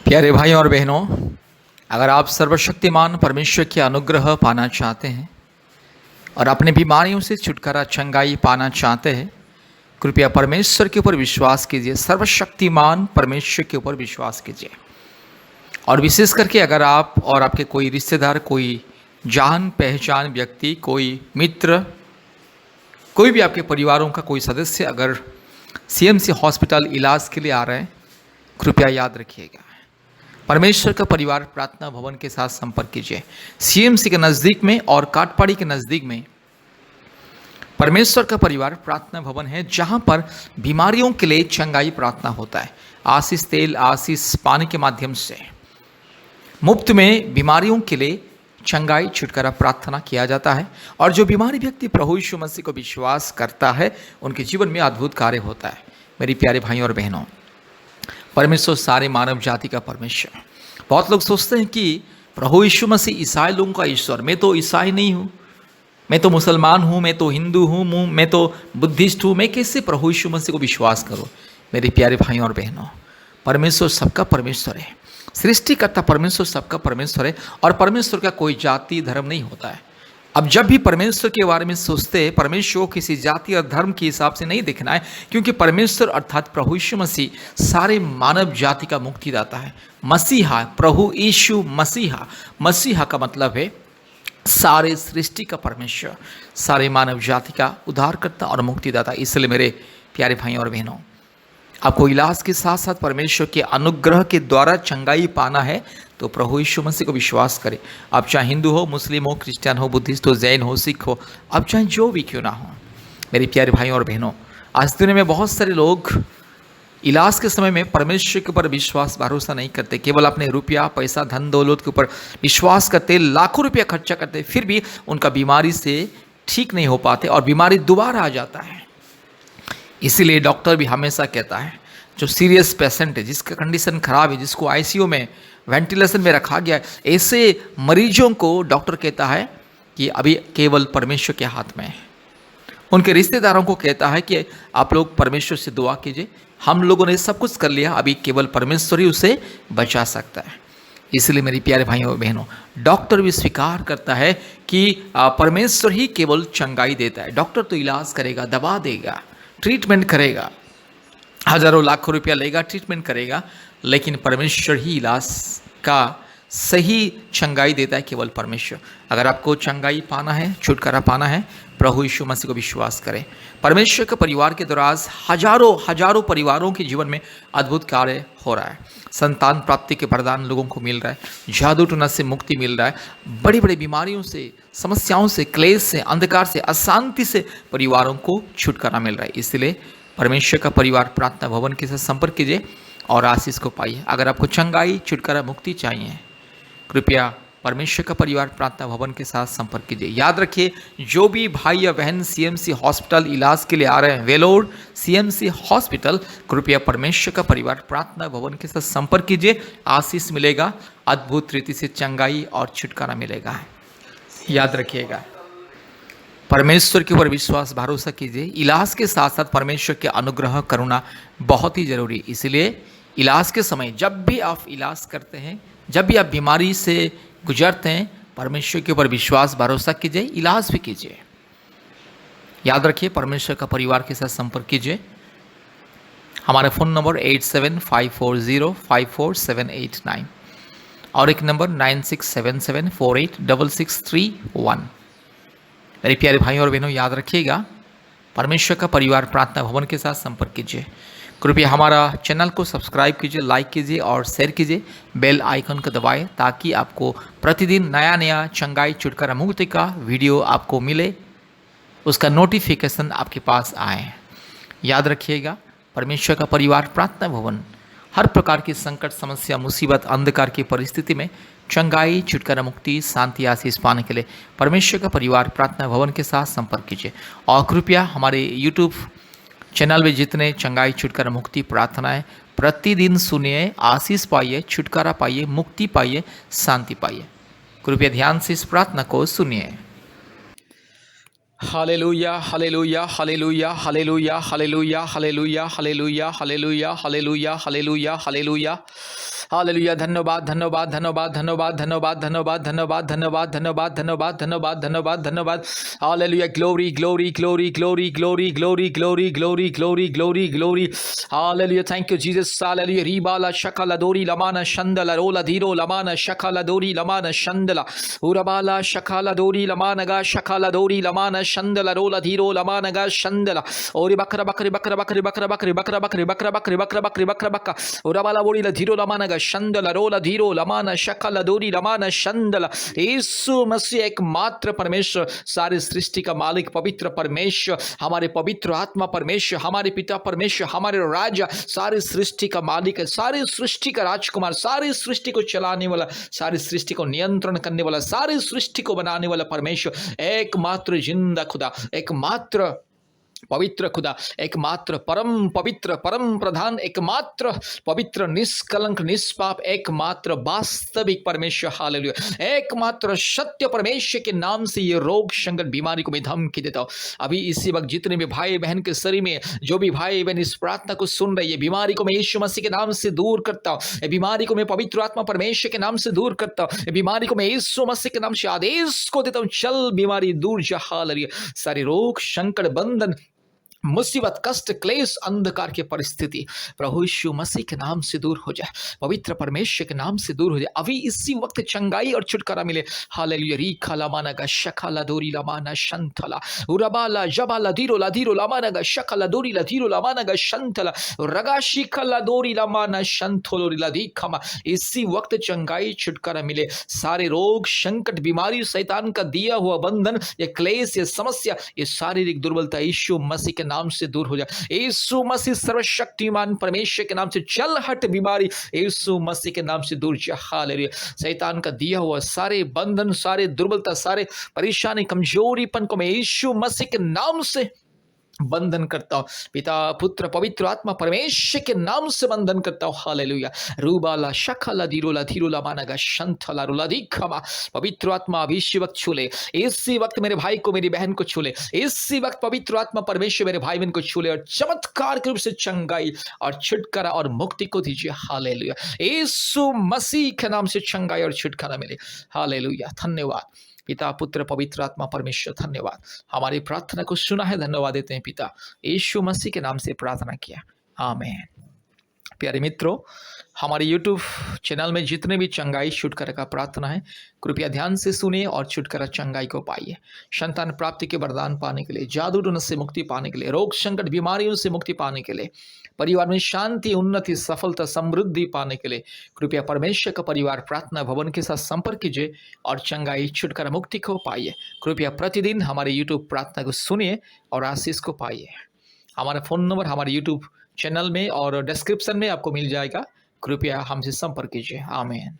प्यारे भाई और बहनों, अगर आप सर्वशक्तिमान परमेश्वर की अनुग्रह पाना चाहते हैं और अपनी बीमारियों से छुटकारा चंगाई पाना चाहते हैं, कृपया परमेश्वर के ऊपर विश्वास कीजिए। सर्वशक्तिमान परमेश्वर के ऊपर विश्वास कीजिए। और विशेष करके अगर आप और आपके कोई रिश्तेदार, कोई जान पहचान व्यक्ति, कोई मित्र, कोई भी आपके परिवारों का कोई सदस्य अगर सीएमसी हॉस्पिटल इलाज के लिए आ रहे हैं, कृपया याद रखिएगा, परमेश्वर का परिवार प्रार्थना भवन के साथ संपर्क कीजिए। सीएमसी के नज़दीक में और काटपाड़ी के नज़दीक में परमेश्वर का परिवार प्रार्थना भवन है, जहां पर बीमारियों के लिए चंगाई प्रार्थना होता है। आशीष तेल, आशीष पानी के माध्यम से मुफ्त में बीमारियों के लिए चंगाई छुटकारा प्रार्थना किया जाता है। और जो बीमारी व्यक्ति प्रभु यीशु मसीह को विश्वास करता है, उनके जीवन में अद्भुत कार्य होता है। मेरी प्यारे भाइयों और बहनों, परमेश्वर सारे मानव जाति का परमेश्वर। बहुत लोग सोचते हैं कि प्रभु यीशु मसीह ईसाई लोगों का ईश्वर। मैं तो ईसाई नहीं हूँ, मैं तो मुसलमान हूँ, मैं तो हिंदू हूँ, मैं तो बुद्धिस्ट हूँ, मैं कैसे प्रभु यीशु मसीह को विश्वास करूँ? मेरे प्यारे भाइयों और बहनों, परमेश्वर सबका परमेश्वर है। सृष्टिकर्ता परमेश्वर सबका परमेश्वर है। और परमेश्वर का कोई जाति धर्म नहीं होता है। अब जब भी परमेश्वर के बारे में सोचते हैं, परमेश्वर को किसी जाति और धर्म के हिसाब से नहीं देखना है, क्योंकि परमेश्वर अर्थात प्रभु यीशु मसीह सारे मानव जाति का मुक्तिदाता है। मसीहा, प्रभु यीशु मसीहा, मसीहा का मतलब है सारे सृष्टि का परमेश्वर, सारे मानव जाति का उद्धारकर्ता और मुक्तिदाता। इसलिए मेरे प्यारे भाइयों और बहनों, आपको इलाज के साथ साथ परमेश्वर के अनुग्रह के द्वारा चंगाई पाना है तो प्रभु यीशु मसीह को विश्वास करें। आप चाहे हिंदू हो, मुस्लिम हो, क्रिश्चियन हो, बुद्धिस्ट हो, जैन हो, सिख हो, आप चाहे जो भी क्यों ना हो। मेरे प्यारे भाइयों और बहनों, आज दुनिया में बहुत सारे लोग इलाज के समय में परमेश्वर के ऊपर विश्वास भरोसा नहीं करते, केवल अपने रुपया पैसा धन दौलत के ऊपर विश्वास करते, लाखों रुपया खर्चा करते, फिर भी उनका बीमारी से ठीक नहीं हो पाते और बीमारी दोबारा आ जाता है। इसीलिए डॉक्टर भी हमेशा कहता है, जो सीरियस पेशेंट है, जिसका कंडीशन खराब है, जिसको आईसीयू में वेंटिलेशन में रखा गया है, ऐसे मरीजों को डॉक्टर कहता है कि अभी केवल परमेश्वर के हाथ में है। उनके रिश्तेदारों को कहता है कि आप लोग परमेश्वर से दुआ कीजिए, हम लोगों ने सब कुछ कर लिया, अभी केवल परमेश्वर ही उसे बचा सकता है। इसलिए मेरी प्यारे भाइयों और बहनों, डॉक्टर भी स्वीकार करता है कि परमेश्वर ही केवल चंगाई देता है। डॉक्टर तो इलाज करेगा, दवा देगा, ट्रीटमेंट करेगा, हजारों लाखों रुपया लेगा, ट्रीटमेंट करेगा, लेकिन परमेश्वर ही इलाज का सही चंगाई देता है, केवल परमेश्वर। अगर आपको चंगाई पाना है, छुटकारा पाना है, प्रभु यीशु मसीह को विश्वास करें। परमेश्वर के परिवार के द्वारा हजारों परिवारों के जीवन में अद्भुत कार्य हो रहा है। संतान प्राप्ति के वरदान लोगों को मिल रहा है, जादू टोना से मुक्ति मिल रहा है, बड़ी बड़ी बीमारियों से, समस्याओं से, क्लेश से, अंधकार से, अशांति से परिवारों को छुटकारा मिल रहा है। इसलिए परमेश्वर का परिवार प्रार्थना भवन के साथ संपर्क कीजिए और आशीष को पाइए। अगर आपको चंगाई, छुटकारा, मुक्ति चाहिए, कृपया परमेश्वर का परिवार प्रार्थना भवन के साथ संपर्क कीजिए। याद रखिए, जो भी भाई या बहन सीएमसी हॉस्पिटल इलाज के लिए आ रहे हैं, वेलोर सीएमसी हॉस्पिटल, कृपया परमेश्वर का परिवार प्रार्थना भवन के साथ संपर्क कीजिए। आशीष मिलेगा, अद्भुत रीति से चंगाई और छुटकारा मिलेगा। याद रखिएगा, परमेश्वर के ऊपर विश्वास भरोसा कीजिए। इलाज के साथ साथ परमेश्वर के अनुग्रह करुणा बहुत ही जरूरी। इसलिए इलाज के समय जब भी आप इलाज करते हैं, जब भी आप बीमारी से गुजरते हैं, परमेश्वर के ऊपर विश्वास भरोसा कीजिए, इलाज भी कीजिए। याद रखिए, परमेश्वर का परिवार के साथ संपर्क कीजिए। हमारा फ़ोन नंबर 8754054789 और एक नंबर 9677486631। मेरे प्यारे भाइयों और बहनों, याद रखिएगा, परमेश्वर का परिवार प्रार्थना भवन के साथ संपर्क कीजिए। कृपया हमारा चैनल को सब्सक्राइब कीजिए, लाइक कीजिए और शेयर कीजिए। बेल आइकन को दबाएं ताकि आपको प्रतिदिन नया नया चंगाई, छुटकारा, मुक्ति का वीडियो आपको मिले, उसका नोटिफिकेशन आपके पास आए। याद रखिएगा, परमेश्वर का परिवार प्रार्थना भवन हर प्रकार की संकट, समस्या, मुसीबत, अंधकार की परिस्थिति में चंगाई, छुटकारा, मुक्ति, शांति, आशीष पाने के लिए परमेश्वर का परिवार प्रार्थना भवन के साथ संपर्क कीजिए। और कृपया हमारे यूट्यूब चैनल में जितने चंगाई, छुटकारा, मुक्ति प्रार्थनाएं प्रतिदिन सुनिए, आशीष पाइए, छुटकारा पाइए, मुक्ति पाइए, शांति पाइए। कृपया ध्यान से इस प्रार्थना को सुनिए। Hallelujah, hallelujah, hallelujah, hallelujah, hallelujah, hallelujah, hallelujah, hallelujah, hallelujah, hallelujah, hallelujah, hallelujah. धन्यवाद धन्यवाद धन्यवाद धन्यवाद धन्यवाद धन्यवाद धन्यवाद धन्यवाद धन्यवाद धन्यवाद धन्यवाद धन्यवाद धन्यवाद। Hallelujah. Glory glory glory glory glory glory glory glory glory glory glory. Hallelujah. Thank you Jesus. Hallelujah. रीबाला शकला दोरी लमाना शंदला रोला धीरो लमाना शकला दोरी लमाना शंदला उरबाला शकला दोरी लमानगा शकला दोरी लमाना शंदला रोला धीरो लमानगा शंदला और बकरा बकरी बकरा बकरी बकरा बकरी बकरा बकरी बकरा बकरी बकरा बकरी बकरा बक्का उरबाला बोरी धीरो लमानगा शंदला रोला धीरो लमाना शकला दोरी लमाना शंदला। यीशु मसीह एकमात्र परमेश्वर, सारी सृष्टि का मालिक, पवित्र परमेश्वर, हमारे पवित्र आत्मा परमेश्वर, हमारे पिता परमेश्वर, हमारे राजा, सारी सृष्टि का मालिक है, सारी सृष्टि का राजकुमार, सारी सृष्टि को चलाने वाला, सारी सृष्टि को नियंत्रण करने वाला, सारी सृष्टि को बनाने वाला परमेश्वर, एकमात्र जिंदा खुदा, एकमात्र पवित्र खुदा, एकमात्र परम पवित्र, परम प्रधान, एकमात्र पवित्र, निष्कलंक, निष्पाप, एकमात्र वास्तविक परमेश्वर। हालेलुया। एकमात्र सत्य परमेश्वर के नाम से ये रोग संकट बीमारी को मैं धमकी देता हूँ। अभी इसी वक्त जितने भी भाई बहन के शरीर में, जो भी भाई बहन इस प्रार्थना को सुन रहे, ये बीमारी को मैं यीशु मसीह के नाम से दूर करता हूँ। ये बीमारी को मैं पवित्र आत्मा परमेश्वर के नाम से दूर करता हूँ। ये बीमारी को मैं यीशु मसीह के नाम से आदेश को देता हूँ, चल बीमारी दूर जा। हालेलुया। सारे रोग संकट बंधन मुसीबत कष्ट क्लेश अंधकार की परिस्थिति प्रभु यीशु मसीह के नाम से दूर हो जाए, पवित्र परमेश्वर के नाम से दूर हो जाए। अभी इसी वक्त चंगाई और छुटकारा मिले। हालेलुया। रीखा लामानगा शकला दोरी लामाना शंतला उरबाला जबाला धीरो लामानगा शकला दोरी धीरो लामानगा शंतला रगा शिखला दोरी लामाना शंतोलोरी लादीखमा। इसी वक्त चंगाई छुटकारा मिले। सारे रोग संकट बीमारी शैतान का दिया हुआ बंधन, ये क्लेश, ये समस्या, ये शारीरिक दुर्बलता यीशु मसीह के नाम से दूर हो जाए। यीशु मसीह सर्वशक्तिमान परमेश्वर के नाम से चल हट बीमारी, यीशु मसीह के नाम से दूर जा। हालेलुया। शैतान का दिया हुआ सारे बंधन, सारे दुर्बलता, सारे परेशानी, कमजोरीपन को मैं यीशु मसीह के नाम से बंधन करता हूं। पिता पुत्र पवित्र आत्मा परमेश्वर के नाम से बंधन करता हूं। हालेलुया। रूबाला शकला धीरोला धीरोला मानगा शंथला रुला दिखमा। पवित्र आत्मा अभी इसी वक्त छूले, इसी वक्त मेरे भाई को, मेरी बहन को छूले, इसी वक्त पवित्र आत्मा परमेश्वर मेरे भाई बहन को छूले और चमत्कार के रूप से चंगाई और छुटकारा और मुक्ति को दीजिए। हालेलुया। यीशु मसीह के नाम से चंगाई और छुटकारा मिले। हालेलुया। धन्यवाद पिता पुत्र पवित्र आत्मा परमेश्वर, धन्यवाद। हमारी प्रार्थना को सुना है, धन्यवाद देते हैं पिता। यीशु मसीह के नाम से प्रार्थना किया, आमीन। प्यारे मित्रों, हमारे YouTube चैनल में जितने भी चंगाई छुटकारा का प्रार्थना है, कृपया ध्यान से सुनिए और छुटकारा चंगाई को पाइए। संतान प्राप्ति के वरदान पाने के लिए, जादू टोना से मुक्ति पाने के लिए, रोग संकट बीमारियों से मुक्ति पाने के लिए, परिवार में शांति उन्नति सफलता समृद्धि पाने के लिए कृपया परमेश्वर का परिवार प्रार्थना भवन के साथ संपर्क कीजिए और चंगाई छुटकारा मुक्ति को पाइए। कृपया प्रतिदिन हमारे YouTube प्रार्थना को सुनिए और आशीष को पाइए। हमारा फ़ोन नंबर हमारे YouTube चैनल में और डिस्क्रिप्शन में आपको मिल जाएगा। कृपया हमसे संपर्क कीजिए। आमीन।